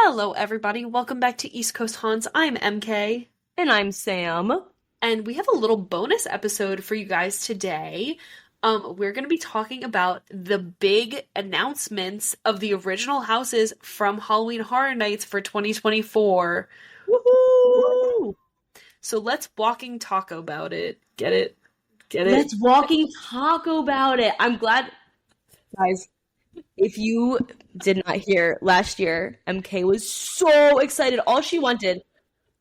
Hello, everybody. Welcome back to East Coast Haunts. I'm MK, And I'm Sam. and we have a little bonus episode for you guys today. We're going to be talking about the big announcements of the original houses from Halloween Horror Nights for 2024. Woohoo! So let's walking taco about it. Get it? Get it? Let's walking talk about it. I'm glad, guys. If you did not hear last year, MK was so excited. All she wanted,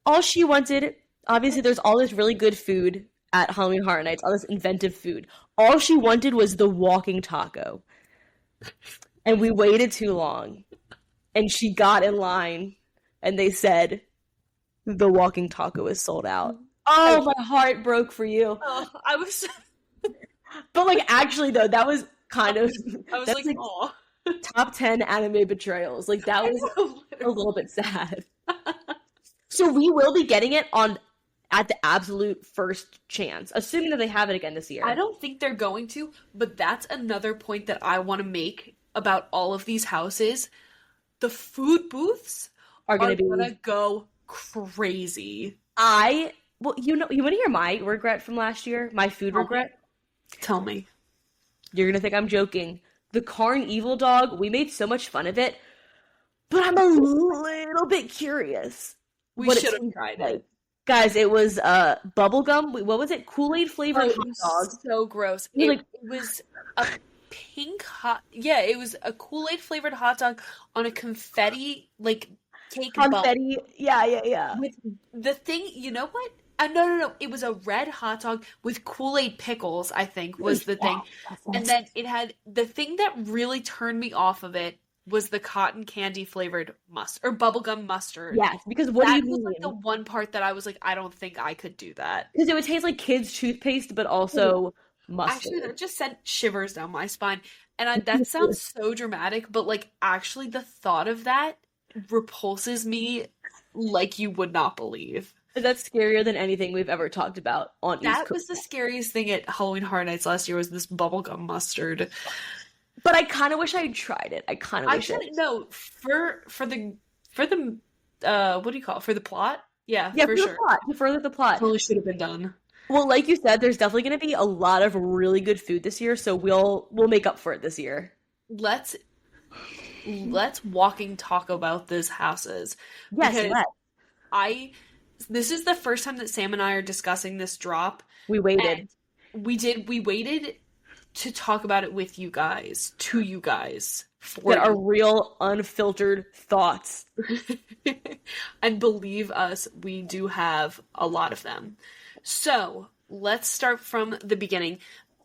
obviously, there's all this really good food at Halloween Horror Nights, all this inventive food. All she wanted was the walking taco. And we waited too long. And she got in line, and they said, the walking taco is sold out. Oh, my heart broke for you. Oh, I was But like actually though, that was kind of that's like, oh. top 10 anime betrayals. Like that was a little bit sad. So we will be getting it on at the absolute first chance, assuming that they have it again this year. I don't think they're going to, but that's another point that I want to make about all of these houses. The food booths are gonna gonna go crazy. Well, you want to hear my regret from last year? My food regret? Tell me. You're gonna think I'm joking. The Carn Evil Dog, we made so much fun of it, but I'm a little bit curious. We should have tried it. Guys, it was bubblegum. What was it? Kool-Aid flavored hot dog. So gross. It was a pink hot. Yeah, it was a Kool-Aid flavored hot dog on a confetti cake confetti. Bun. Yeah. With the thing, you know what? No. It was a red hot dog with Kool-Aid pickles, I think, was the thing. And then it had the thing that really turned me off of it was the cotton candy flavored mustard or bubblegum mustard. Yes, because what do you mean? That was like the one part that I was like, I don't think I could do that. Because it would taste like kids' toothpaste, but also mustard. Actually, that just sent shivers down my spine. And that sounds so dramatic, but like actually the thought of that repulses me like you would not believe. That's scarier than anything we've ever talked about on East Coast. That was the scariest thing at Halloween Horror Nights last year was this bubblegum mustard. But I kind of wish I had tried it. I kind of wish it. No, for the what do you call it? For the plot? Yeah, for sure. Plot, to further the plot. Totally should have been done. Well, like you said, there's definitely going to be a lot of really good food this year, so we'll make up for it this year. Let's walking talk about these houses. Yes, let's. This is the first time that Sam and I are discussing this drop. We waited. We waited to talk about it with you guys, to you guys. That are real, unfiltered thoughts. And believe us, we do have a lot of them. So, let's start from the beginning.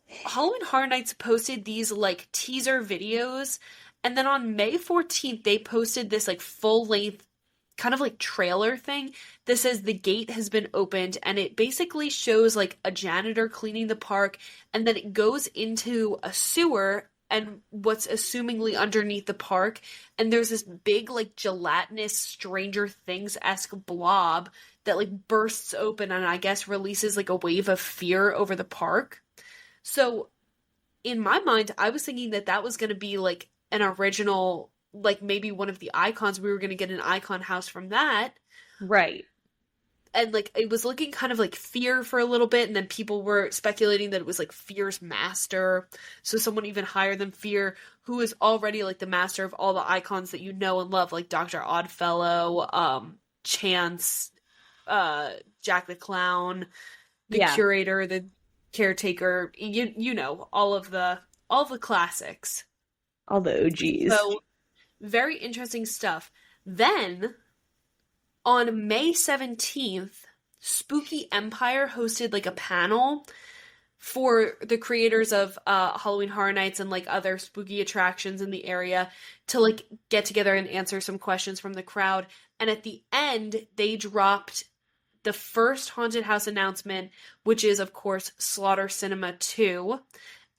Halloween Horror Nights posted these, teaser videos, and then on May 14th, they posted this, full-length kind of trailer thing that says the gate has been opened, and it basically shows a janitor cleaning the park, and then it goes into a sewer and what's assumingly underneath the park, and there's this big gelatinous Stranger Things-esque blob that bursts open and I guess releases a wave of fear over the park. So in my mind, I was thinking that was going to be an original, maybe one of the icons. We were going to get an icon house from that. Right. And it was looking kind of Fear for a little bit, and then people were speculating that it was Fear's master. So someone even higher than Fear, who is already the master of all the icons that you know and love, like Dr. Oddfellow, Chance, Jack the Clown, the curator, the caretaker, you know, all the classics. All the OGs. So very interesting stuff. Then, on May 17th, Spooky Empire hosted a panel for the creators of Halloween Horror Nights and other spooky attractions in the area to get together and answer some questions from the crowd. And at the end, they dropped the first haunted house announcement, which is of course Slaughter Cinema 2.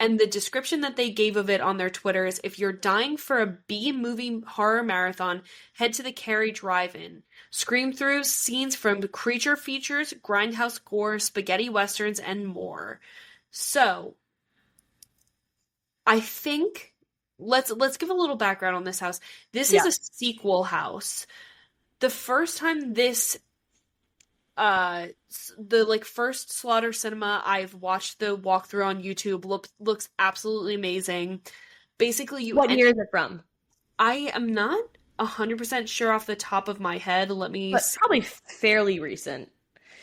And the description that they gave of it on their Twitter is, if you're dying for a B-movie horror marathon, head to the Cary Drive-In. Scream through scenes from creature features, grindhouse gore, spaghetti westerns, and more. So, I think let's give a little background on this house. This is a sequel house. the first time the like first Slaughter Cinema, I've watched the walkthrough on YouTube. Looks absolutely amazing. Basically, What year is it from? I am not 100% sure off the top of my head. Let me But see. probably fairly recent.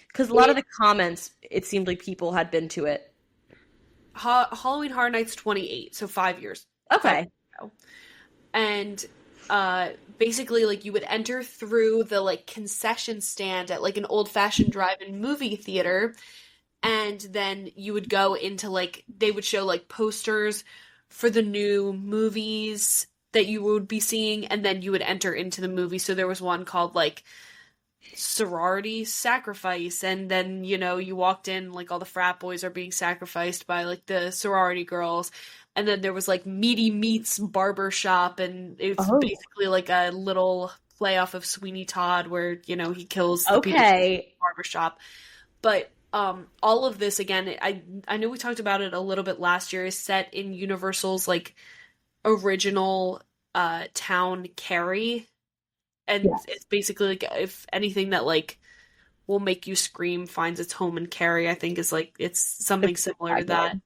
Because a lot of the comments, it seemed like people had been to it. Halloween Horror Nights 28, so 5 years. 5 years Okay. ago. And basically like you would enter through the like concession stand at like an old-fashioned drive-in movie theater, and then you would go into like they would show like posters for the new movies that you would be seeing, and then you would enter into the movie. So there was one called like Sorority Sacrifice, and then you walked in, like all the frat boys are being sacrificed by like the sorority girls, and then there was like Meaty Meats Barber Shop, and it's Oh. basically like a little play off of Sweeney Todd where he kills the people in the Okay. barber shop. But all of this again, I know we talked about it a little bit last year, is set in Universal's like original town, Cary, and Yes. it's basically like if anything that like will make you scream finds its home in Cary, I think is like it's something It's similar to that. good.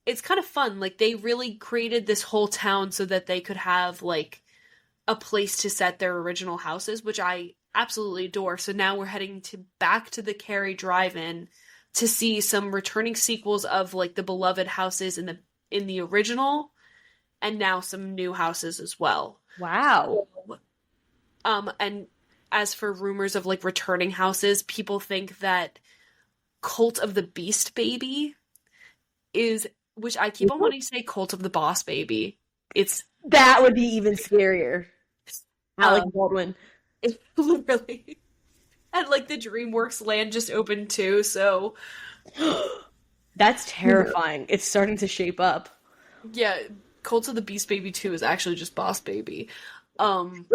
It's kind of fun. Like they really created this whole town so that they could have like a place to set their original houses, which I absolutely adore. So now we're heading to back to the Cary Drive-In to see some returning sequels of like the beloved houses in the original, and now some new houses as well. Wow. And as for rumors of like returning houses, people think that Cult of the Beast Baby is, which I keep on wanting to say Cult of the Boss Baby. It's That would be even scarier. Alec Baldwin. it's literally, and like the DreamWorks land just opened too, so That's terrifying. It's starting to shape up. yeah, Cult of the Beast Baby 2 is actually just Boss Baby. Um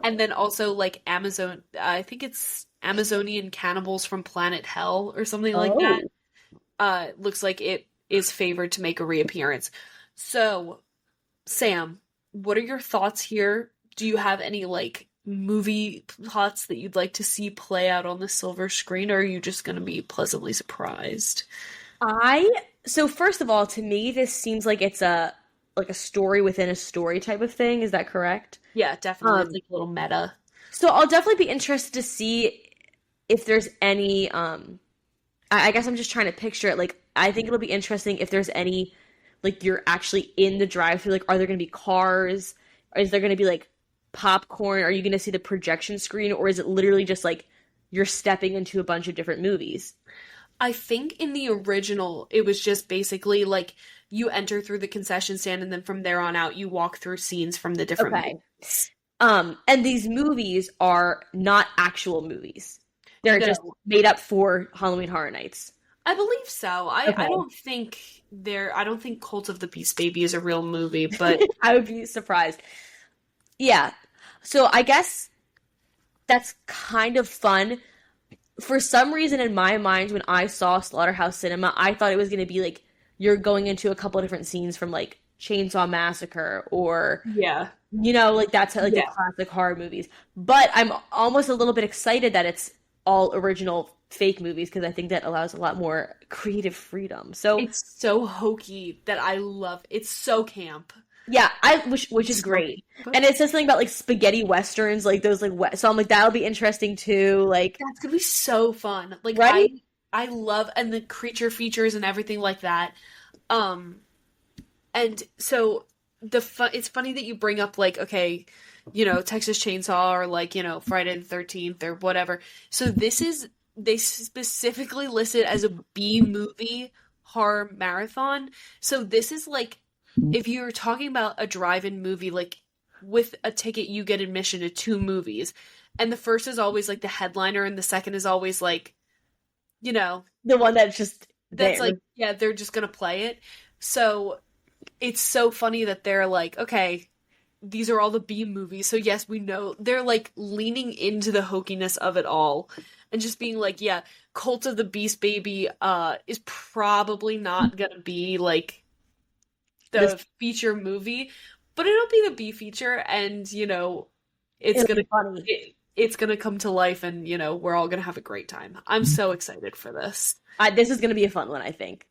and then also like Amazon, I think it's Amazonian cannibals from Planet Hell or something like that. Oh. Looks like it is favored to make a reappearance. So, Sam, what are your thoughts here? Do you have any like movie plots that you'd like to see play out on the silver screen, or are you just going to be pleasantly surprised? So first of all, to me, this seems like it's a story within a story type of thing. Is that correct? Yeah, definitely. It's Um, like a little meta. so I'll definitely be interested to see if there's any I guess I'm just trying to picture it. Like, I think it'll be interesting if there's any, like, you're actually in the drive-thru. Like, are there going to be cars? Or is there going to be, like, popcorn? Are you going to see the projection screen? Or is it literally just, like, you're stepping into a bunch of different movies? I think in the original, it was just basically like you enter through the concession stand, and then from there on out, you walk through scenes from the different Okay. movies. And these movies are not actual movies. They're No, just made up for Halloween Horror Nights. I believe so. I Okay. I don't think Cult of the Beast Baby is a real movie, but I would be surprised. Yeah. So I guess that's kind of fun. For some reason in my mind, when I saw Slaughterhouse Cinema, I thought it was going to be like you're going into a couple of different scenes from like Chainsaw Massacre or yeah. like that's like the Yeah. classic horror movies. But I'm almost a little bit excited that it's all original fake movies because I think that allows a lot more creative freedom. So It's so hokey that I love. It's so camp. yeah, which is great. And it says something about like spaghetti westerns, like those like so I'm like that'll be interesting too. Like That's gonna be so fun. Like right? I love, and the creature features and everything like that. Um and so it's funny that you bring up like, okay, Texas Chainsaw or like, Friday the 13th or whatever. So they specifically listed as a B movie horror marathon. So this is like if you're talking about a drive-in movie, like with a ticket you get admission to two movies. And the first is always like the headliner, and the second is always like, you know, The one that's just that's there. like, yeah, they're just gonna play it. So it's so funny that they're like, okay, these are all the B movies. So yes, we know they're like leaning into the hokiness of it all and just being like, yeah, Cult of the Beast Baby is probably not gonna be like the This feature movie, but it'll be the B feature, and It's It'll gonna be funny. it's gonna come to life, and we're all gonna have a great time. I'm so excited for this. This is gonna be a fun one, I think.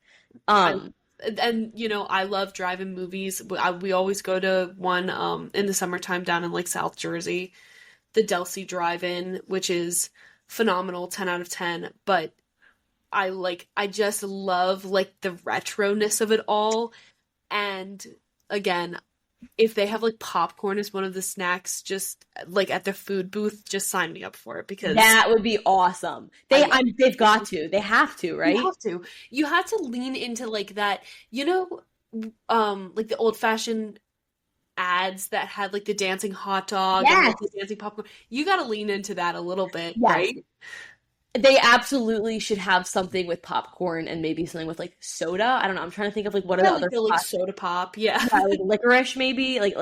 I and I love driving movies. We always go to one in the summertime down in like South Jersey, the Delsey Drive-In, which is phenomenal, 10 out of 10. But I just love like the retroness of it all. And again, if they have like popcorn as one of the snacks, just like at the food booth, just sign me up for it because That would be awesome. They've got to. They have to, right? you have to. You have to lean into like that, like the old fashioned ads that had like the dancing hot dog and like the dancing popcorn. You got to lean into that a little bit, Yes. right? They absolutely should have something with popcorn and maybe something with like soda. I don't know. I'm trying to think of like what are the other like soda pop, yeah. Yeah, like licorice maybe, like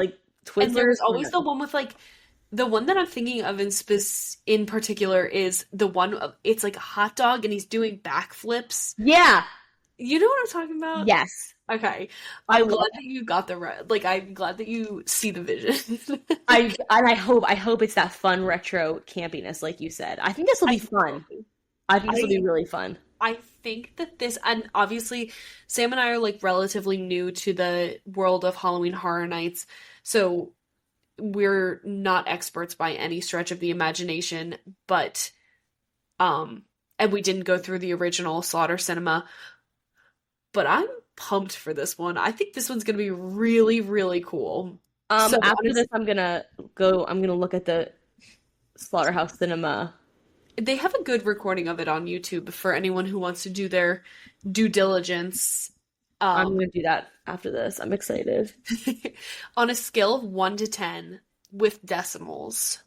Twizzlers. And there's always the one with like the one that I'm thinking of in particular is the one it's like a hot dog and he's doing backflips. Yeah. You know what I'm talking about? Yes. Okay. I'm glad that you got I'm glad that you see the vision. I hope it's that fun retro campiness, like you said. I think this will be fun. I think this will be really fun. I think that and obviously Sam and I are like relatively new to the world of Halloween Horror Nights, so we're not experts by any stretch of the imagination, but and we didn't go through the original Slaughter Cinema, but I'm pumped for this one. I think this one's gonna be really, really cool. So after this, I'm gonna look at the Slaughterhouse Cinema. They have a good recording of it on YouTube for anyone who wants to do their due diligence. I'm gonna do that after this. I'm excited. On a scale of 1 to 10 with decimals.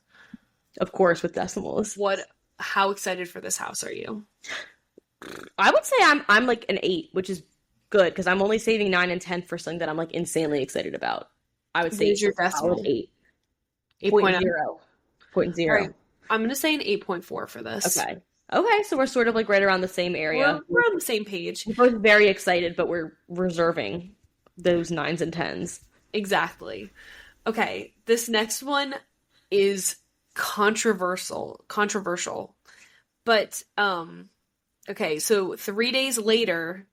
Of course, with decimals. How excited for this house are you? I would say I'm like an 8, which is good because I'm only saving 9 and 10 for something that I'm like insanely excited about. I would say it's your decimal. 8. 8.0. 0.0. Right. I'm going to say an 8.4 for this. Okay, so we're sort of like right around the same area. We're on the same page. We're both very excited, but we're reserving those 9s and 10s. Exactly. Okay, this next one is controversial. But okay, so 3 days later,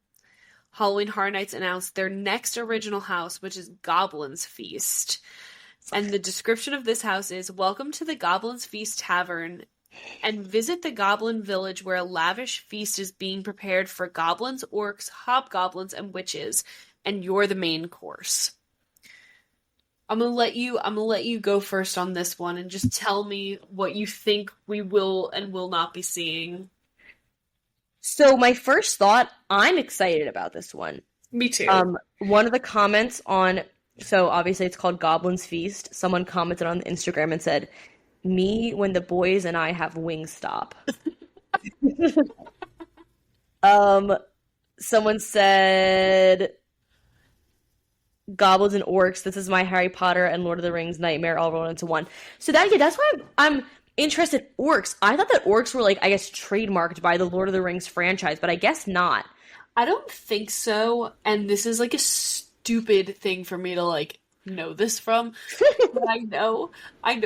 Halloween Horror Nights announced their next original house, which is Goblin's Feast. And the description of this house is, welcome to the Goblin's Feast Tavern, and visit the Goblin Village where a lavish feast is being prepared for goblins, orcs, hobgoblins, and witches, and you're the main course. I'm gonna let you go first on this one and just tell me what you think we will and will not be seeing. So my first thought, I'm excited about this one. Me too. One of the comments so obviously it's called Goblin's Feast. Someone commented on Instagram and said, "Me when the boys and I have Wingstop." Someone said, "Goblins and orcs. This is my Harry Potter and Lord of the Rings nightmare all rolled into one." So that's why I'm interested. Orcs. I thought that orcs were like, I guess, trademarked by the Lord of the Rings franchise, but I guess not. I don't think so. And this is like a stupid thing for me to like know this from. But I know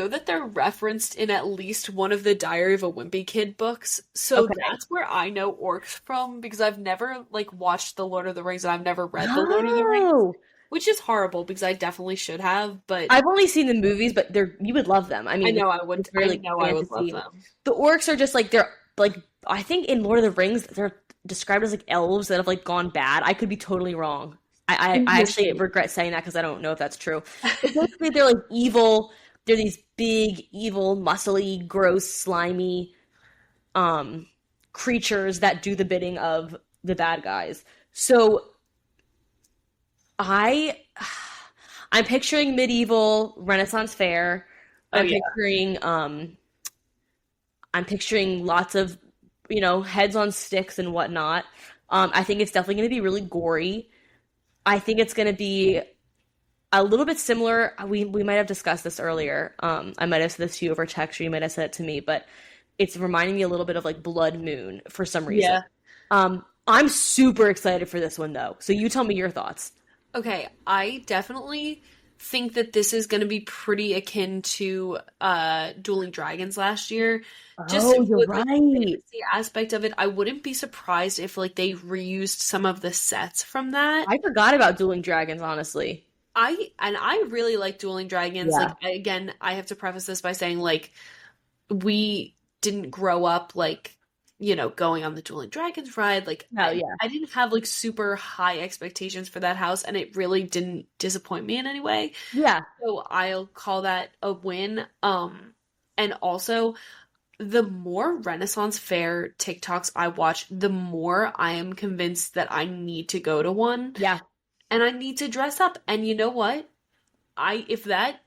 that they're referenced in at least one of the Diary of a Wimpy Kid books. So that's where I know orcs from, because I've never like watched the Lord of the Rings and I've never read the Lord of the Rings. Which is horrible because I definitely should have, but I've only seen the movies, but you would love them. I mean, I know I would. I know I would love them. The orcs are just like, they're like, I think in Lord of the Rings they're described as like elves that have like gone bad. I could be totally wrong. I actually regret saying that because I don't know if that's true. But basically, they're like evil. They're these big, evil, muscly, gross, slimy creatures that do the bidding of the bad guys. So I'm picturing medieval Renaissance fair. I'm picturing lots of, heads on sticks and whatnot. I think it's definitely going to be really gory. I think it's going to be a little bit similar. We might have discussed this earlier. I might have said this to you over text, or you might have said it to me, but it's reminding me a little bit of like Blood Moon for some reason. Yeah. I'm super excited for this one though. So you tell me your thoughts. Okay, I definitely think that this is going to be pretty akin to Dueling Dragons last year. Just Oh, you're with like the right. fantasy aspect of it, I wouldn't be surprised if like they reused some of the sets from that. I forgot about Dueling Dragons, honestly. I really like Dueling Dragons. Like Yeah. again, I have to preface this by saying like we didn't grow up like, going on the Dueling Dragons ride. Like Oh, yeah. I didn't have like super high expectations for that house, and it really didn't disappoint me in any way. Yeah. So I'll call that a win. And also the more Renaissance Fair TikToks I watch, the more I am convinced that I need to go to one Yeah. and I need to dress up. And you know what? If that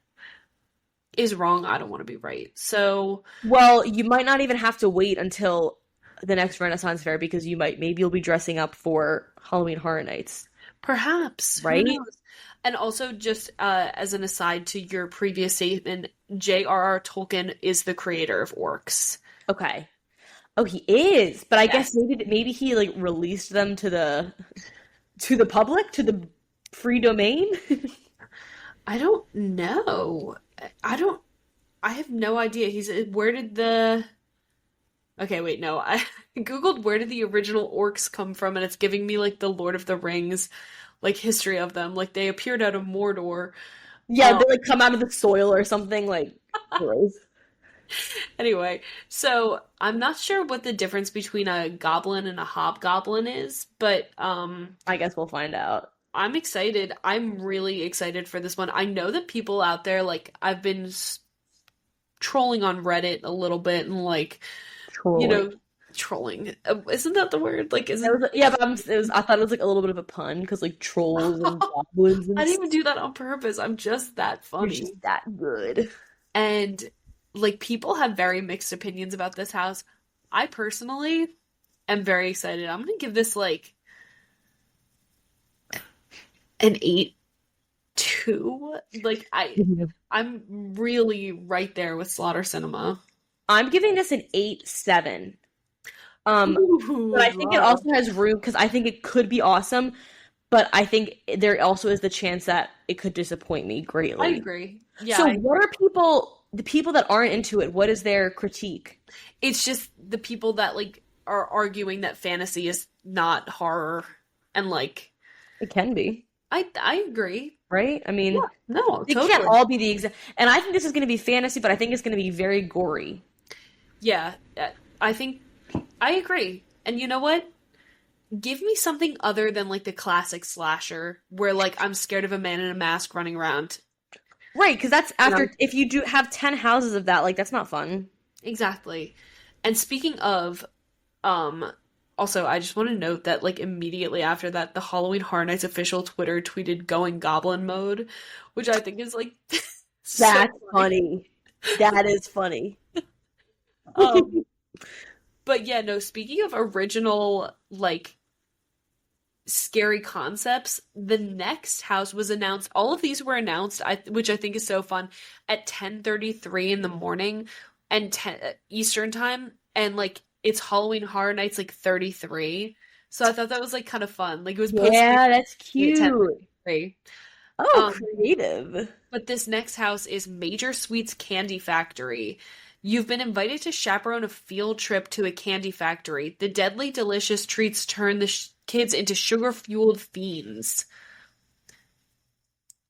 is wrong, I don't want to be right. So Well, you might not even have to wait until the next Renaissance Fair because maybe you'll be dressing up for Halloween Horror Nights, perhaps, who right? knows? And also, just as an aside to your previous statement, J.R.R. Tolkien is the creator of orcs. Okay. Oh, he is, but I guess Yes. maybe he like released them to the public, to the free domain. I don't know. I don't. I have no idea. Where did the? Okay, wait, no. I googled where did the original orcs come from, and it's giving me like the Lord of the Rings, like history of them. Like they appeared out of Mordor. Yeah, Um, they like come out of the soil or something like gross. anyway, so I'm not sure what the difference between a goblin and a hobgoblin is, but I guess we'll find out. I'm excited. I'm really excited for this one. I know that people out there, like, I've been trolling on Reddit a little bit and, like, you Trolling. know, trolling. Isn't that the word? Like, isn't. Yeah, but I thought it was like a little bit of a pun because like trolls and goblins I and didn't stuff. even do that on purpose. I'm just that You're funny. just that good. And, like, people have very mixed opinions about this house. I personally am very excited. I'm gonna give this, like, an 8-2. Like, I'm really right there with Slaughter Cinema. I'm giving this an 8-7. But Ooh, I think it wow. also has room because I think it could be awesome, but I think there also is the chance that it could disappoint me I greatly. agree. Yeah, So what are the people that aren't into it, what is their critique? it's just the people that like are arguing that fantasy is not horror, and like It can be, I agree. right? I Yeah, mean, no, they can't totally. all be the exact. And I think this is going to be fantasy, but I think it's going to be very gory. Yeah, I think I agree. And you know what? Give me something other than like the classic slasher where like I'm scared of a man in a mask running around. Right, because that's You know? after, if you do have 10 houses of that, like, that's not fun. Exactly. And speaking of, um, also I just want to note that like immediately after that, the Halloween Horror Nights official Twitter tweeted going goblin mode, which I think is like so That's funny. funny. That is funny. Um, but yeah, no, speaking of original like scary concepts, the next house was announced. All of these were announced, which I think is so fun, at 10:33 in the morning and 10 Eastern time, and like it's Halloween Horror Nights like 33. So I thought that was like kind of fun. Like it was posted Yeah, that's at cute. 10:33. Oh, Um, creative. but this next house is Major Sweets Candy Factory. You've been invited to chaperone a field trip to a candy factory. The deadly delicious treats turn the kids into sugar-fueled fiends.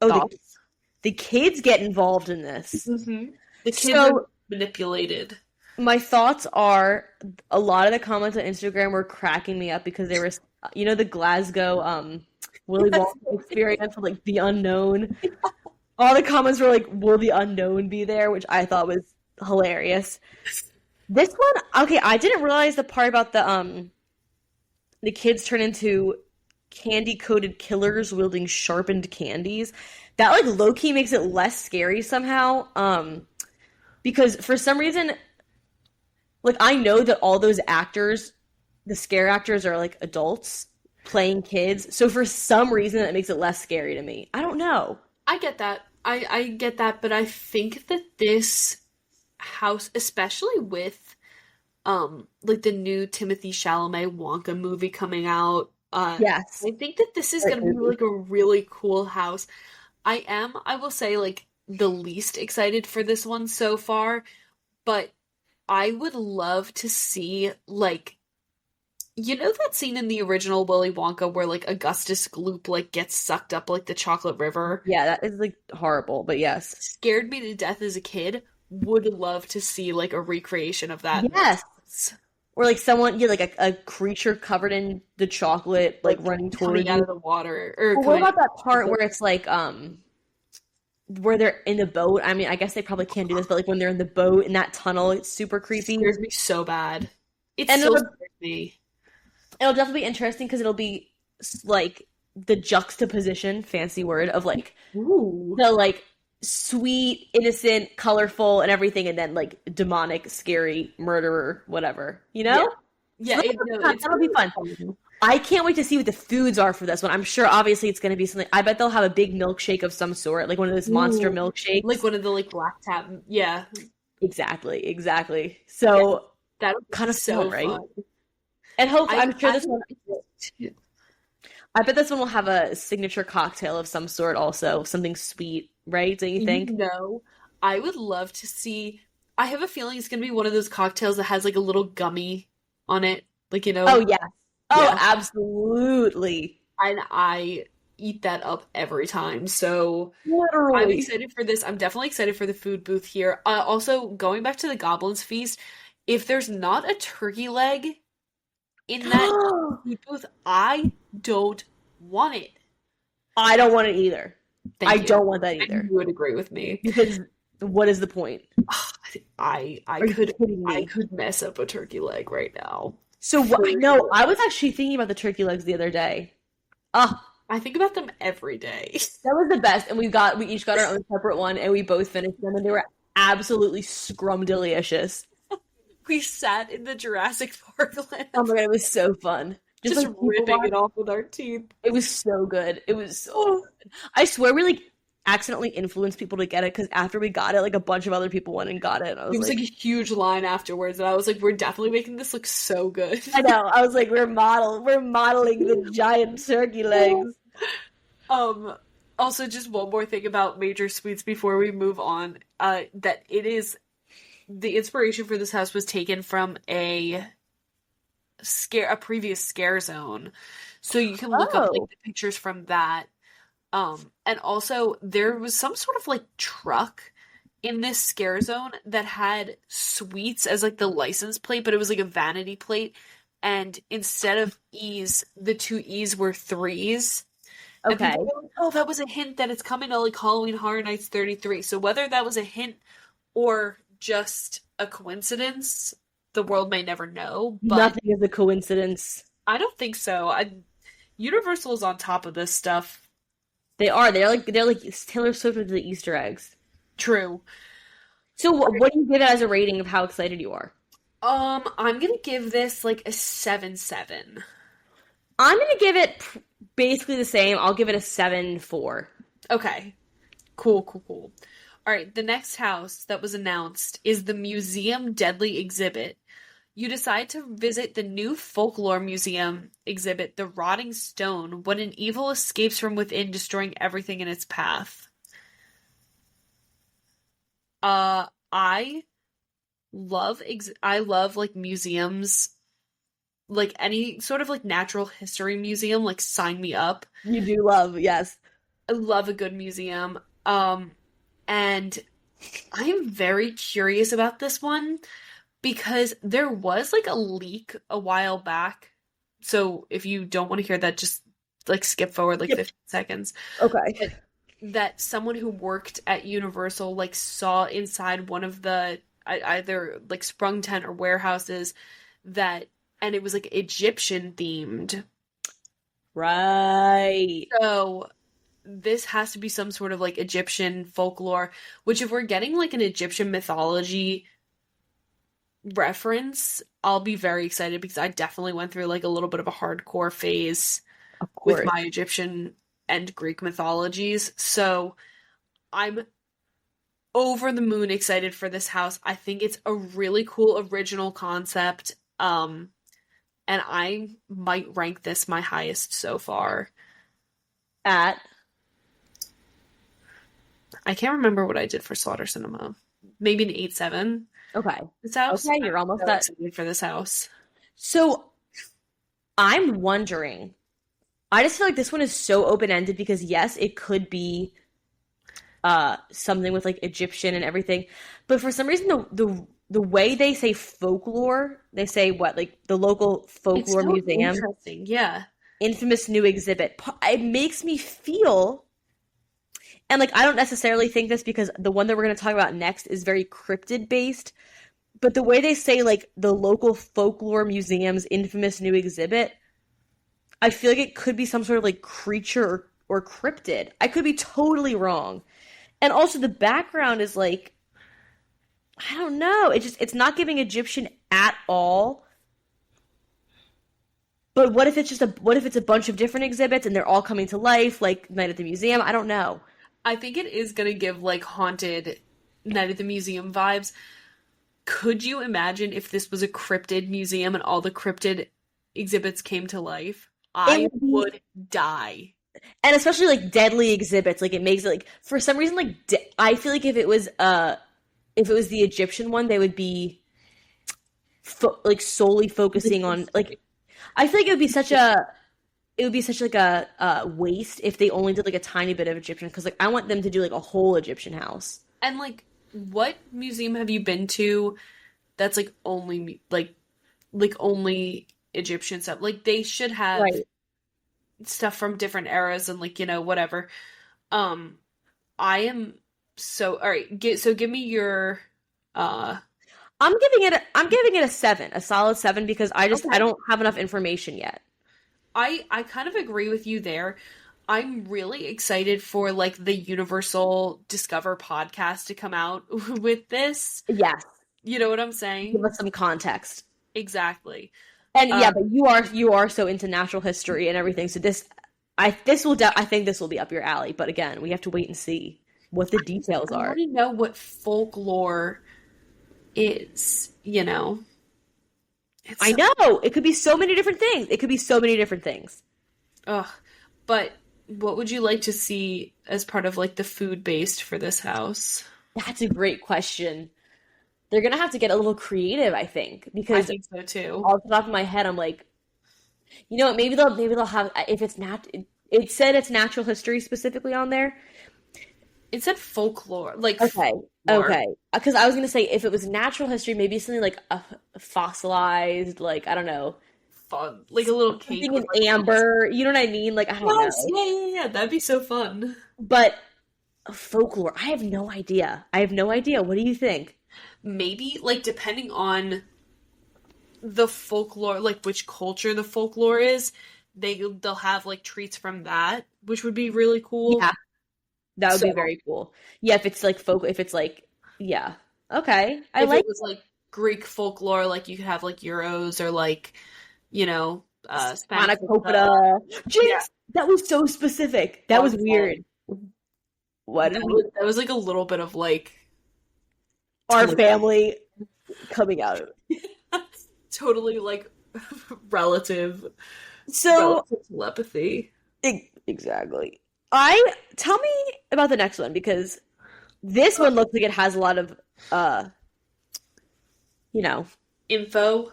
Oh, Thoughts? the kids get involved in this. Mm-hmm. The kids are So, manipulated. my thoughts are a lot of the comments on Instagram were cracking me up because they were, the Glasgow Willy Yes. Wonka experience with like the unknown. All the comments were like, "Will the unknown be there?" Which I thought was hilarious. This one, okay, I didn't realize the part about the kids turn into candy coated killers wielding sharpened candies. That like low key makes it less scary somehow. Because for some reason, like I know that all those actors, the scare actors, are like adults playing kids. So for some reason, that makes it less scary to me. I don't know. I get that. I get that, but I think that this house, especially with like the new Timothy Chalamet Wonka movie coming out, Yes. I think that this is Great gonna be movie. like a really cool house. I am, I will say, like, the least excited for this one so far, but I would love to see, like, you know that scene in the original Willy Wonka where, like, Augustus Gloop, like, gets sucked up, like, the chocolate river? Yeah, that is like horrible, but yes. Scared me to death as a kid. Would love to see, like, a recreation of that. Yes. Or like someone, yeah, like a creature covered in the chocolate, like running towards Coming out you. of the water, or Or what coming about that part where it's like, where they're in the boat? I mean, I guess they probably can't do this, but like when they're in the boat in that tunnel, it's super creepy. scares me so bad. It And still scares me. it'll definitely be interesting because it'll be like the juxtaposition, fancy word, of like Ooh. the like sweet, innocent, colorful, and everything, and then like demonic, scary, murderer, whatever. You know? Yeah, So that'll be fun. I can't wait to see what the foods are for this one. I'm sure, obviously, it's going to be something. I bet they'll have a big milkshake of some sort, like one of those monster Ooh. milkshakes. Like one of the like black tap. Yeah, Exactly. So that would be kind of so fun, right? fun. And hope I, I'm sure this I, one. I bet this one will have a signature cocktail of some sort, also something sweet, right? Don't you think? I would love to see. I have a feeling it's gonna be one of those cocktails that has like a little gummy on it, like Oh yeah. Oh, Yeah. absolutely. and I eat that up every time. So I'm Literally. excited for this. I'm definitely excited for the food booth here. Also, going back to the Goblins Feast, if there's not a turkey leg in that food booth, I don't want it. I don't want it either. Thank I you. don't want that And either. you would agree with me. Because what is the point? I Are you kidding me? I could mess up a turkey leg right now. So no, I was actually thinking about the turkey legs the other day. Oh, I think about them every day. that was the best. And we each got our own separate one, and we both finished them, and they were absolutely scrumdelicious. We sat in the Jurassic Park land, Oh my god, it was so fun. just like, people ripping watch- it off with our teeth. It was so good. It was so good. I swear we like accidentally influenced people to get it because after we got it, like a bunch of other people went and got it. And I It was was like a huge line afterwards, and I was like, "We're definitely making this look so good." I know. I was like, we're modeling the giant turkey legs. Also, just one more thing about Major Sweets before we move on. That it is the inspiration for this house was taken from a previous scare zone, so you can look up like the pictures from that. And also there was some sort of like truck in this scare zone that had Sweets as like the license plate, but it was like a vanity plate, and instead of E's, the two E's were threes. And Okay. people were like, oh, that was a hint that it's coming to like Halloween Horror Nights 33. So whether that was a hint or just a coincidence, the world may never know. But Nothing is a coincidence. I don't think so. Universal is on top of this stuff. They are. They're like Taylor Swift with the Easter eggs. True. So what do you give it as a rating of how excited you are? I'm gonna give this like a 7-7. I'm gonna give it basically the same. I'll give it a 7-4. Okay. Cool. All right, the next house that was announced is the Museum Deadly exhibit. You decide to visit the new folklore museum exhibit, The Rotting Stone, when an evil escapes from within, destroying everything in its path. I love like museums, like any sort of like natural history museum, like sign me up. You do love, yes. I love a good museum. And I am very curious about this one because there was like a leak a while back. So if you don't want to hear that, just like skip forward like 15 seconds. Okay. That someone who worked at Universal like saw inside one of the either like sprung tent or warehouses and it was like Egyptian themed. Right. So this has to be some sort of like Egyptian folklore, which if we're getting like an Egyptian mythology reference, I'll be very excited because I definitely went through like a little bit of a hardcore phase with my Egyptian and Greek mythologies. So I'm over the moon excited for this house. I think it's a really cool original concept. And I might rank this my highest so far. At I can't remember what I did for Slaughter Cinema. Maybe an 8-7. Okay. This house. Okay, I'm you're almost so at. excited for this house. So I'm wondering. I just feel like this one is so open-ended because yes, it could be something with like Egyptian and everything, but for some reason the way they say folklore, they say what like the local It's folklore so museum, interesting. Yeah. infamous new exhibit. It makes me feel, and like I don't necessarily think this because the one that we're going to talk about next is very cryptid based, but the way they say like the local folklore museum's infamous new exhibit, I feel like it could be some sort of like creature or cryptid. I could be totally wrong. And also the background is like I don't know. It's not giving Egyptian at all. But what if it's a bunch of different exhibits and they're all coming to life like Night at the Museum? I don't know. I think it is gonna give like haunted Night at the Museum vibes. Could you imagine if this was a cryptid museum and all the cryptid exhibits came to life? It I would be would die. and especially like deadly exhibits like it makes it like for some reason like I feel like if it was the Egyptian one they would be like solely focusing on like I feel like it would be such like a waste if they only did like a tiny bit of Egyptian because like I want them to do like a whole Egyptian house. And like, what museum have you been to that's like only only Egyptian stuff? Like they should have Right. stuff from different eras and like, whatever. Um, I am so all right, so give me your uh I'm giving it a 7, a solid 7 because I okay. don't have enough information yet. I kind of agree with you there. I'm really excited for like the Universal Discover podcast to come out with this. Yes. You know what I'm Give saying? us some context. Exactly. And Uh, yeah, but you are so into natural history and everything. So I think this will be up your alley, but again, we have to wait and see what the details I want are. to know what folklore is. It's I so, know. It could be so many different things. It could be so many different things. ugh. But what would you like to see as part of like the food based for this house? That's a great question. They're gonna have to get a little creative, I think, I because think so too. off the top of my head, I'm like, you know what? Maybe they'll have if it's not. It said it's natural history specifically on there. It said folklore, like Okay, folklore, okay. Because I was gonna say if it was natural history, maybe something like a fossilized, like I don't know, fun, like a little cake something with in like amber. You know what I mean? Like I don't yes, know. yeah, yeah, yeah. That'd be so fun. But folklore, I have no idea. I have no idea. What do you think? Maybe like depending on the folklore, like which culture the folklore is, they'll have like treats from that, which would be really cool. Yeah, that would be So very cool. Yeah, if it's like folk, if it's like, yeah, okay, I if it like was like Greek folklore, like you could have like Euros or like, Spanakopita. Spanakopita. Yeah. Jinx, that was so specific. That Love was that. weird. What That did we? was that was like a little bit of like Our tele family coming out. totally like relative So relative telepathy. exactly. I tell me about the next one because this one looks like it has a lot of uh, you know, Info.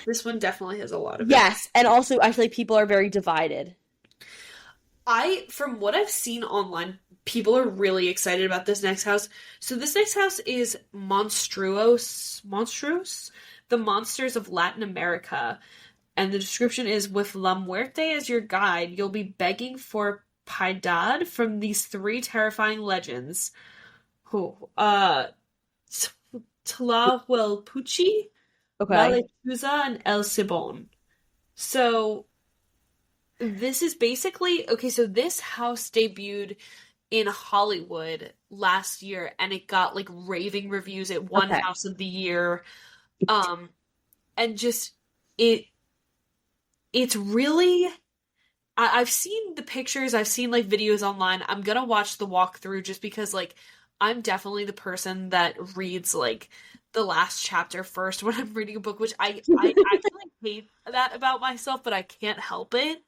This one definitely has a lot of it. yes, and also I feel like people are very divided. From what I've seen online, people are really excited about this next house. So this next house is Monstruos, the monsters of Latin America. And the description is with La Muerte as your guide, you'll be begging for piedad from these three terrifying legends. Oh, Tlahuelpuchi, La Okay. Lechuza, and El Cibon. So this is basically okay, so this house debuted in Hollywood last year and it got like raving reviews. It won Okay. House of the Year. Um and just it it's really I've seen the pictures, I've seen like videos online. I'm gonna watch the walkthrough just because like I'm definitely the person that reads like the last chapter first when I'm reading a book, which I actually hate that about myself, but I can't help it.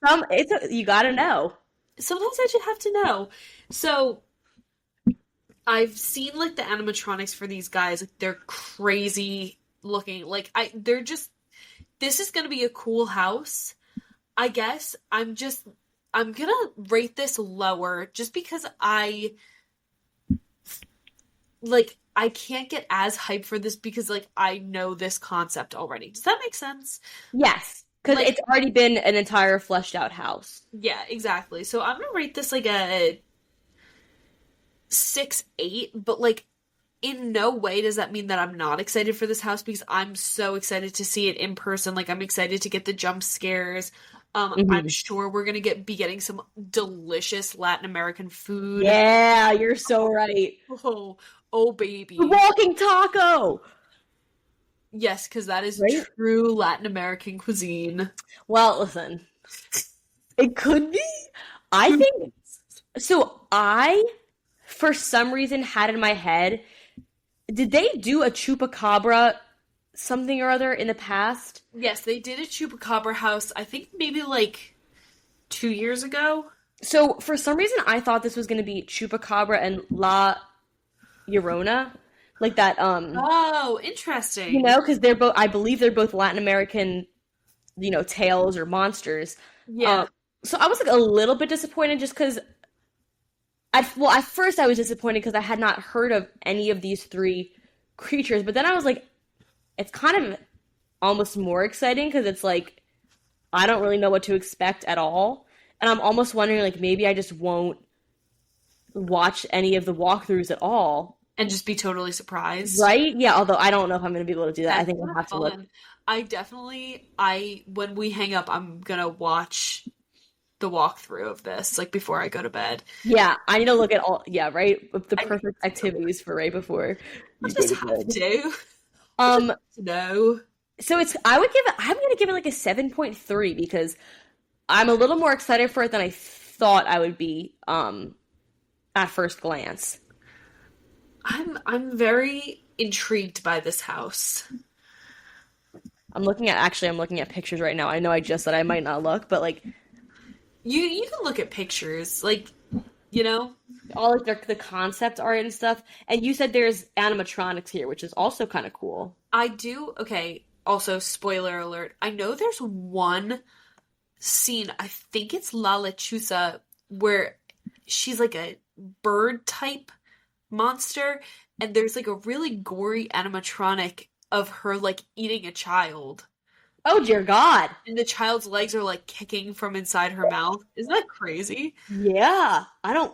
You gotta know. Sometimes I just have to know. So I've seen like the animatronics for these guys. Like, they're crazy looking. Like they're just. This is gonna be a cool house. I guess I'm gonna rate this lower just because I can't get as hyped for this because like I know this concept already. Does that make sense? Yes, because Like, it's already been an entire fleshed out house. yeah, exactly. So I'm gonna rate this like a 6-8, but like in no way does that mean that I'm not excited for this house because I'm so excited to see it in person. Like I'm excited to get the jump scares. I'm sure we're gonna be getting some delicious Latin American food. Yeah, you're so right. Oh baby. The walking taco. Yes, because that is Right? true Latin American cuisine. Well, listen. It could be. I think so. I, for some reason, had in my head, did they do a chupacabra something or other in the past? Yes, they did a Chupacabra house, I think maybe like 2 years ago. So, for some reason, I thought this was going to be chupacabra and La Llorona, like that. Oh, interesting. Because they're both. I believe they're both Latin American, tales or monsters. Yeah. So I was like a little bit disappointed just because. At first I was disappointed because I had not heard of any of these three creatures, but then I was like, it's kind of almost more exciting because it's like I don't really know what to expect at all, and I'm almost wondering like maybe I just won't watch any of the walkthroughs at all. And just be totally surprised. Right? Yeah, although I don't know if I'm going to be able to do that. I think I'll have to look. When we hang up, I'm gonna watch the walkthrough of this, like before I go to bed. Yeah, I need to look at all. Yeah, right. With the perfect activities for right before. I just have to. No. So I'm gonna give it like a 7.3 because I'm a little more excited for it than I thought I would be. At first glance. I'm very intrigued by this house. I'm looking at pictures right now. I know I just said I might not look, but like you can look at pictures, like all like the concept art and stuff. And you said there's animatronics here, which is also kind of cool. I do. Okay. Also, spoiler alert. I know there's one scene. I think it's La Lechuza where she's like a bird type monster, and there's like a really gory animatronic of her like eating a child. Oh dear God! And the child's legs are like kicking from inside her mouth. Isn't that crazy? Yeah, I don't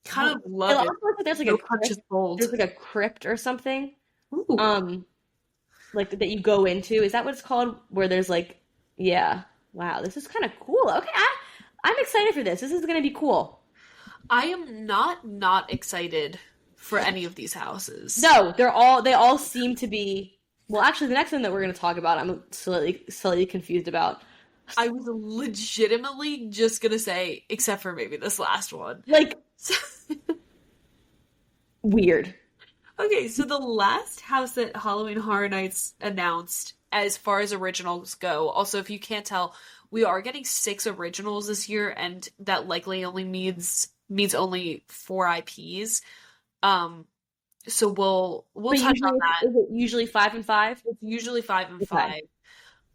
kind of love it. Also, like there's like no a crypt, there's like a crypt or something. Ooh. Like that you go into. Is that what it's called? Where there's like, yeah. Wow, this is kind of cool. Okay, I'm excited for this. This is gonna be cool. I am not excited for any of these houses. No, they all seem to be. Well, actually, the next one that we're going to talk about, I'm slightly confused about. I was legitimately just going to say, except for maybe this last one. Like, weird. Okay, so the last house that Halloween Horror Nights announced, as far as originals go, also, if you can't tell, we are getting 6 originals this year, and that likely only means only 4 IPs. So we'll touch on that. Is it usually 5 and 5? It's usually 5 and 5.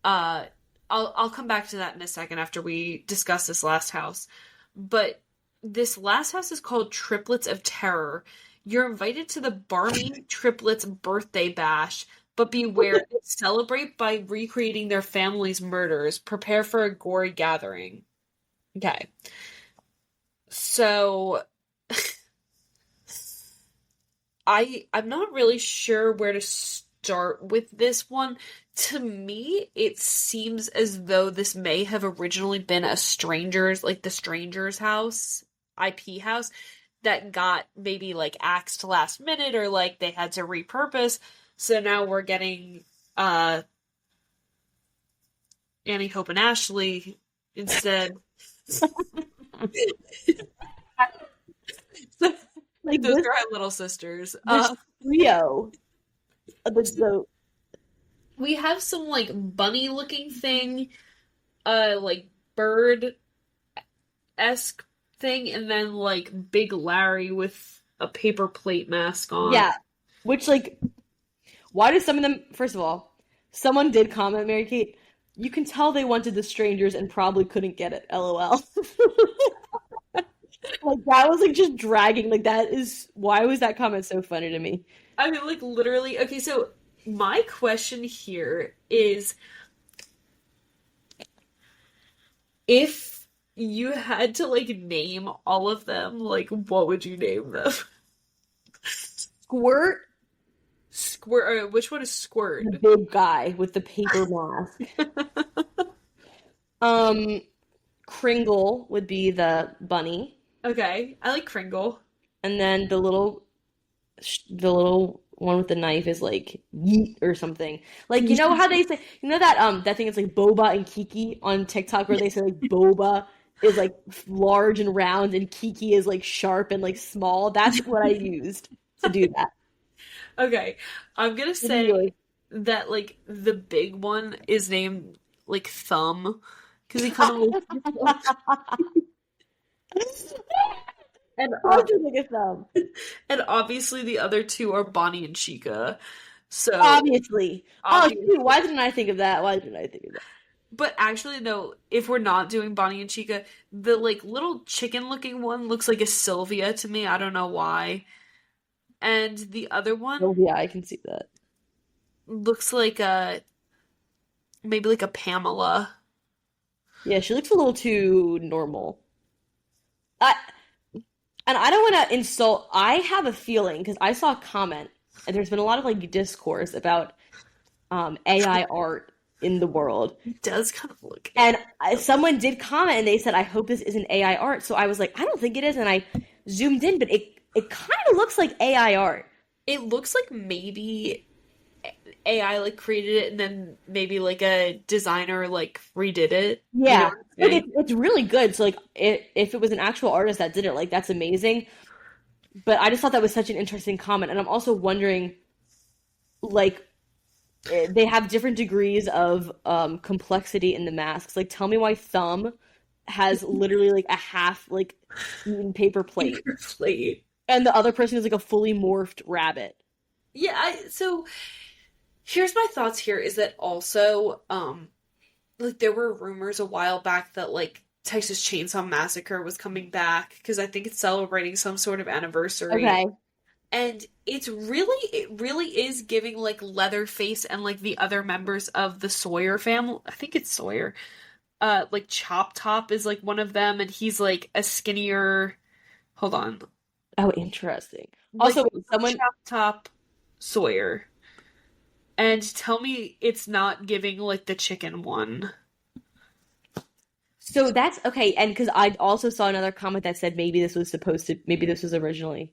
I'll come back to that in a second after we discuss this last house. But this last house is called Triplets of Terror. You're invited to the Barney Triplets birthday bash, but beware, they celebrate by recreating their family's murders. Prepare for a gory gathering. Okay. So I'm not really sure where to start with this one. To me, it seems as though this may have originally been the Stranger's house, IP house, that got maybe like axed last minute or like they had to repurpose. So now we're getting Annie, Hope, and Ashley instead. Like those are our little sisters. Trio. We have some like bunny looking thing, like bird-esque thing, and then like Big Larry with a paper plate mask on. Yeah. Which, like, why do some of them, first of all, someone did comment, Mary Kate, you can tell they wanted the strangers and probably couldn't get it, LOL. Like, that was, like, just dragging. Like, that is, why was that comment so funny to me? I mean, like, literally. Okay, so my question here is if you had to, like, name all of them, like, what would you name them? Squirt, Squirt. Which one is Squirt? the big guy with the paper mask. Um, Kringle would be the bunny, Okay, I like Kringle. and then the little one with the knife is like yeet or something. Like, you know how they say, you know that thing is like Boba and Kiki on TikTok where they say like Boba is like large and round and Kiki is like sharp and like small. That's what I used to do that. Okay, I'm gonna What do you say like? that like the big one is named like Thumb because he kind of looks and Why do you like a thumb? and obviously the other two are Bonnie and Chica. So Obviously. Oh, obvious, shoot, why didn't I think of that? Why didn't I think of that? but actually no, if we're not doing Bonnie and Chica, the like little chicken looking one looks like a Sylvia to me. I don't know why. And the other Oh, one yeah, I can see that. looks like a maybe like a Pamela. Yeah, she looks a little too normal. I and I don't want to insult. I have a feeling because I saw a comment, and there's been a lot of like discourse about AI art in the world, It does kind of look and someone did comment, and they said, "I hope this isn't AI art." So I was like, "I don't think it is," and I zoomed in, but it kind of looks like AI art. it looks like maybe AI like created it and then maybe like a designer like redid it. You know Yeah, what I'm like saying? it's really good. So like, if it was an actual artist that did it, like that's amazing. But I just thought that was such an interesting comment, and I'm also wondering, like, they have different degrees of complexity in the masks. Like, tell me why Thumb has literally like a half like eaten paper plate, Paper plate. and the other person is like a fully morphed rabbit. Yeah, so here's my thoughts here is that also like there were rumors a while back that like Texas Chainsaw Massacre was coming back because I think it's celebrating some sort of anniversary. Okay. And it really is giving like Leatherface and like the other members of the Sawyer family. I think it's Sawyer. Like Chop Top is like one of them, and he's like a skinnier. Hold on, Oh, interesting. like Also, wait, someone. Chop Top Sawyer. And tell me it's not giving like the chicken one. So that's okay, and because I also saw another comment that said maybe this was originally.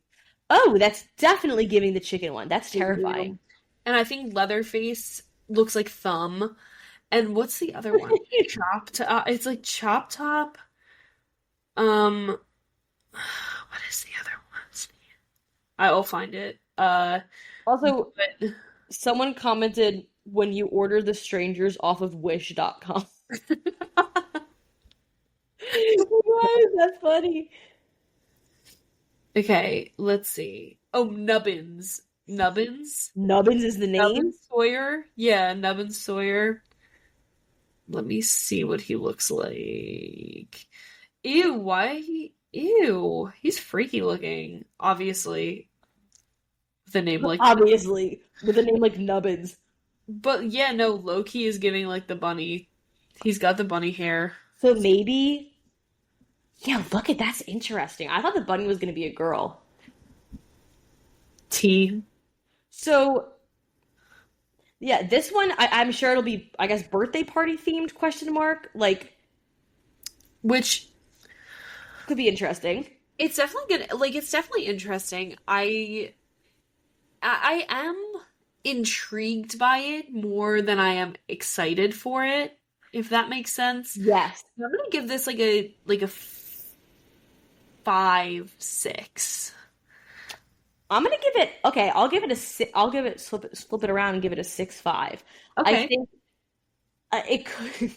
Oh, that's definitely giving the chicken one. That's terrifying. And I think Leatherface looks like Thumb. And what's the other one? Chop Top. It's like Chop Top. What is the other one's name? I will find it. Also, But someone commented when you order the strangers off of Wish.com. Why is that funny? okay, let's see. Oh, Nubbins. Nubbins? Nubbins is the name? Nubbins Sawyer? Yeah, Nubbins Sawyer. Let me see what he looks like. Ew, ew, he's freaky looking. Obviously, with a name like that. Obviously, with a name like Nubbins. But yeah, no, Loki is giving like the bunny. He's got the bunny hair. So maybe. Yeah, look at that's interesting. I thought the bunny was going to be a girl. T. So, yeah, this one, I'm sure it'll be, I guess, birthday party themed question mark. Like, Which could be interesting. it's definitely gonna like it's definitely interesting. I am intrigued by it more than I am excited for it, if that makes sense. Yes. I'm gonna give this like a 5, 6. I'm gonna give it okay. I'll give it a six. I'll give it flip it around and give it a 6.5. I Okay. think it could.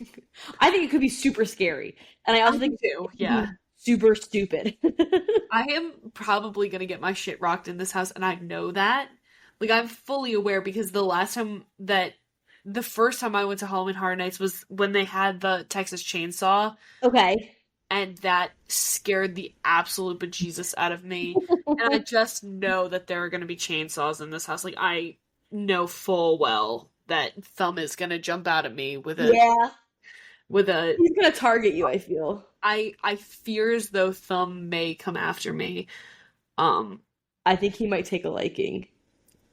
I think it could be super scary, and I I also do think too. it could Yeah. be super stupid. I am probably gonna get my shit rocked in this house, and I know that. Like, I'm fully aware because the first time I went to Halloween Horror Nights was when they had the Texas Chainsaw, Okay. and that scared the absolute bejesus out of me. And I just know that there are gonna be chainsaws in this house. Like, I know full well that Thumb is gonna jump out at me Yeah. with a He's gonna target you, I feel. I fear as though Thumb may come after me. Um, I think he might take a liking.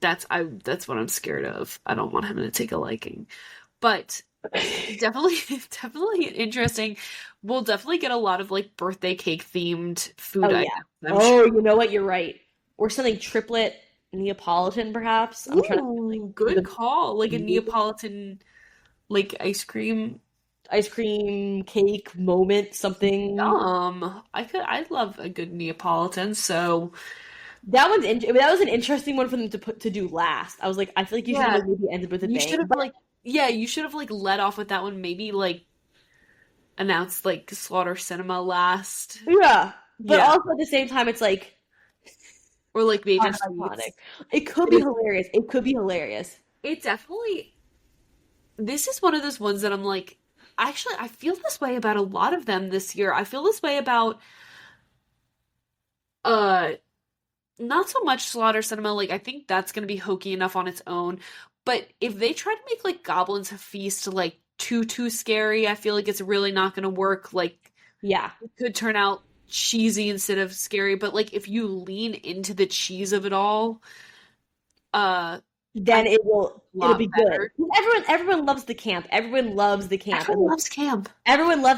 that's what I'm scared of. I don't want him to take a liking. But definitely definitely interesting. We'll definitely get a lot of like birthday cake themed food Oh yeah. items, I'm Oh, sure. you know what? You're right. Or something triplet Neapolitan, perhaps. I'm trying to think Ooh, like good call. Like a the Neapolitan like ice cream. ice cream cake moment, something. I'd love a good Neapolitan, so That was an interesting one for them to put to do last. I was like, I feel like you should have yeah. like maybe ended with a You bang. should have But like yeah, you should have like let off with that one, maybe like announced like Slaughter Cinema last. yeah. But Yeah. also at the same time, it's like Or like kind Major of iconic. Sweets. It could It be is hilarious. It could be hilarious. it definitely this is one of those ones that I'm like actually I feel this way about a lot of them this year. I feel this way about uh not so much Slaughter Cinema, like I think that's gonna be hokey enough on its own. But if they try to make like Goblins Feast like too scary, I feel like it's really not gonna work. Like Yeah. it could turn out cheesy instead of scary, but like if you lean into the cheese of it all, I Then think a it'll lot be good. better. Everyone loves the camp. Everyone loves the camp. And Everyone like loves camp.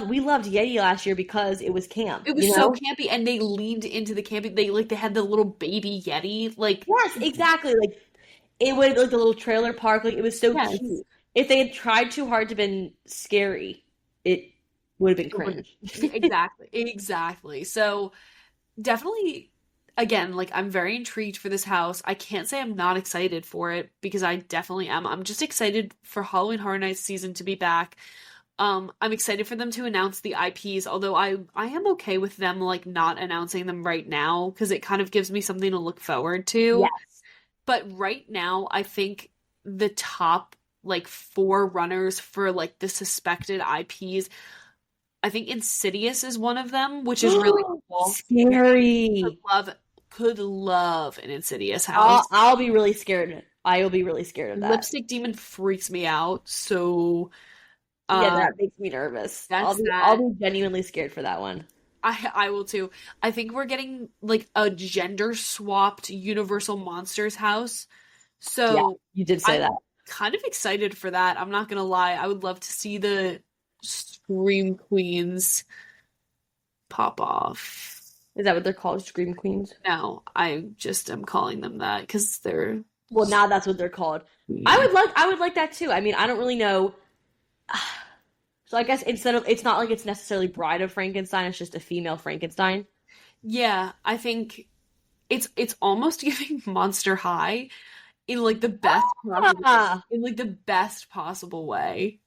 we loved Yeti last year because it was camp, It you was so know? campy, and they leaned into the campy. They had the little baby Yeti. Like Yes, exactly. Like it would like the little trailer park, like it was so yes, cute. If they had tried too hard to been scary, it would have been it would cringe. exactly. So definitely, again, like I'm very intrigued for this house. I can't say I'm not excited for it because I definitely am. I'm just excited for Halloween Horror Nights season to be back. I'm excited for them to announce the IPs, although I am okay with them like not announcing them right now because it kind of gives me something to look forward to. Yes. But right now, I think the top like four runners for like the suspected IPs, I think Insidious is one of them, which is really cool. Could Scary. love could love an Insidious house. I'll be really scared. I will be really scared of that. Lipstick Demon freaks me out, so Yeah, um that makes me nervous. that's I'll that. be genuinely scared for that one. I will too. I think we're getting like a gender swapped Universal Monsters house. Yeah, So you did say I'm that. kind of excited for that. I'm not gonna lie. I would love to see the Scream Queens pop off. Is that what they're called? Scream Queens? No, I just am calling them that because they're Well, now that's what they're called. I would like that too. I mean, I don't really know. So I guess instead of it's not like it's necessarily Bride of Frankenstein, it's just a female Frankenstein. yeah, I think it's almost giving Monster High in like the best possible Ah, in like the best possible way,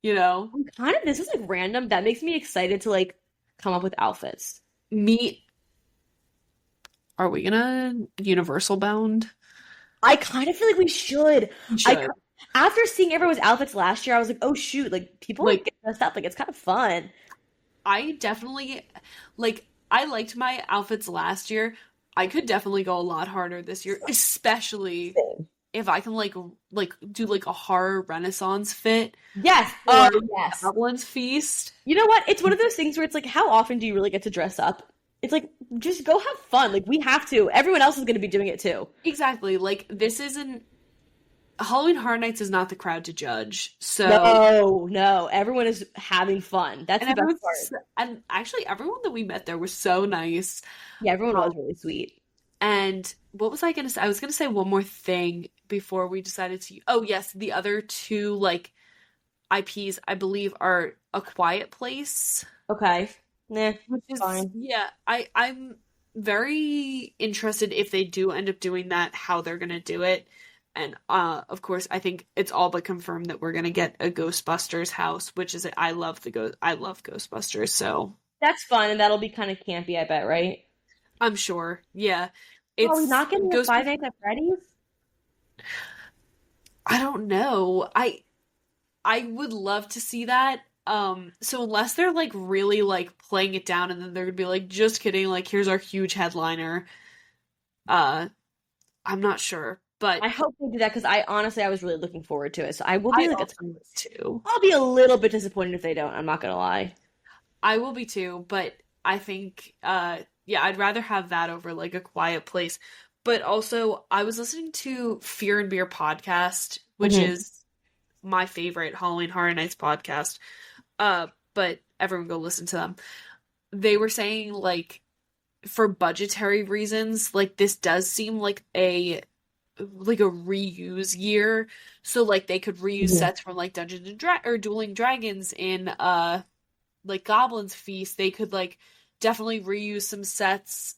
you know? I'm kind of this is like random. That makes me excited to like come up with outfits. Me, are we gonna Universal bound? I kind of feel like we should. We I should. after seeing everyone's outfits last year, I was like, oh shoot, like people like Like get dressed up, like it's kind of fun. I definitely like I liked my outfits last year. I could definitely go a lot harder this year, especially Same. if I can like do like a horror renaissance fit Yes. Oh or yes. Goblin's Feast. You know what? It's one of those things where it's like, how often do you really get to dress up? It's like, just go have fun. Like, we have to. Everyone else is going to be doing it too. Exactly. Like this isn't Halloween Horror Nights is not the crowd to judge. So No, no. Everyone is having fun. That's and the best everyone's part. and actually everyone that we met there was so nice. Yeah, everyone Um, was really sweet. And what was I gonna say? I was gonna say one more thing before we decided to. Oh yes, the other two like IPs I believe are A Quiet Place, Okay. Nah, which is fine. yeah. I'm very interested if they do end up doing that, how they're gonna do it. And of course, I think it's all but confirmed that we're gonna get a Ghostbusters house, which is I love Ghostbusters, so That's fun, and that'll be kind of campy, I bet, right? I'm sure. Yeah. Oh, are we not It getting a goes Five Nights at Freddy's? I don't know. I would love to see that. So unless they're like really like playing it down and then they're gonna be like, just kidding, like here's our huge headliner. Uh, I'm not sure. But I hope they do that because I was really looking forward to it. So I will be I like a also would too. I'll be a little bit disappointed if they don't. I'm not gonna lie. I will be too, but I think yeah, I'd rather have that over like a quiet place. But also I was listening to Fear and Beer podcast, which Hmm. is my favorite Halloween Horror Nights podcast. But everyone go listen to them. They were saying like for budgetary reasons, like this does seem like a reuse year. So like they could reuse Hmm. sets from like Dungeons and or Dueling Dragons in like Goblin's Feast. They could like definitely reuse some sets.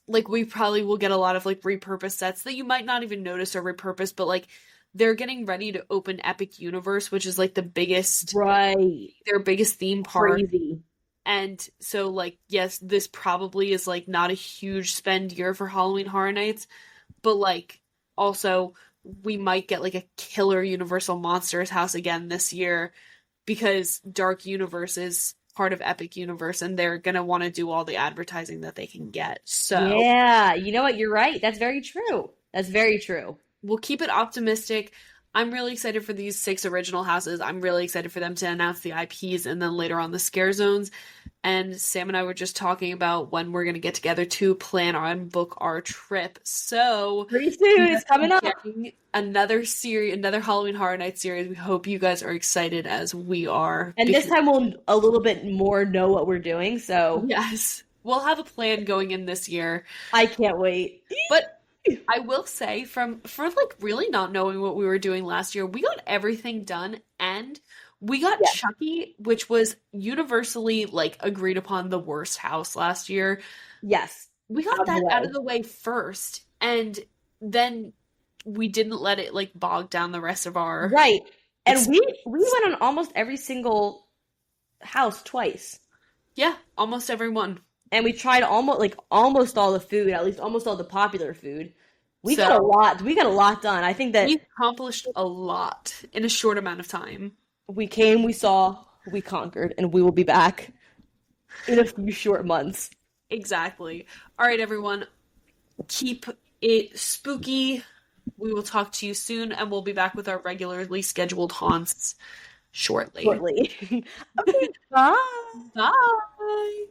Like we probably will get a lot of like repurposed sets that you might not even notice are repurposed, but like they're getting ready to open Epic Universe, which is like Right. their biggest theme park. Crazy. And so like yes, this probably is like not a huge spend year for Halloween Horror Nights, but like also we might get like a killer Universal Monsters house again this year because Dark Universe is part of Epic Universe and they're gonna want to do all the advertising that they can get. So Yeah, you know what? You're right. That's very true. That's very true. we'll keep it optimistic. I'm really excited for these 6 original houses. I'm really excited for them to announce the IPs and then later on the scare zones. And Sam and I were just talking about when we're going to get together to plan and book our trip. So Pretty we soon, are it's coming up. getting another series, another Halloween Horror Nights series. We hope you guys are excited as we are. And this time we'll a little bit more know what we're doing, so Yes, we'll have a plan going in this year. I can't wait. But I will say for like really not knowing what we were doing last year, we got everything done and we got Yeah. Chucky, which was universally like agreed upon the worst house last year. Yes. We Out got of the that out of way. the way first and then we didn't let it like bog down the rest of our Right. And ex- we went on almost every single house twice. yeah, almost everyone. And we tried almost all the food, at least almost all the popular food. So We got a lot done. I think that we accomplished a lot in a short amount of time. we came, we saw, we conquered, and we will be back in a few short months. Exactly. All right, everyone. Keep it spooky. We will talk to you soon, and we'll be back with our regularly scheduled haunts shortly. Shortly. Okay, bye. Bye.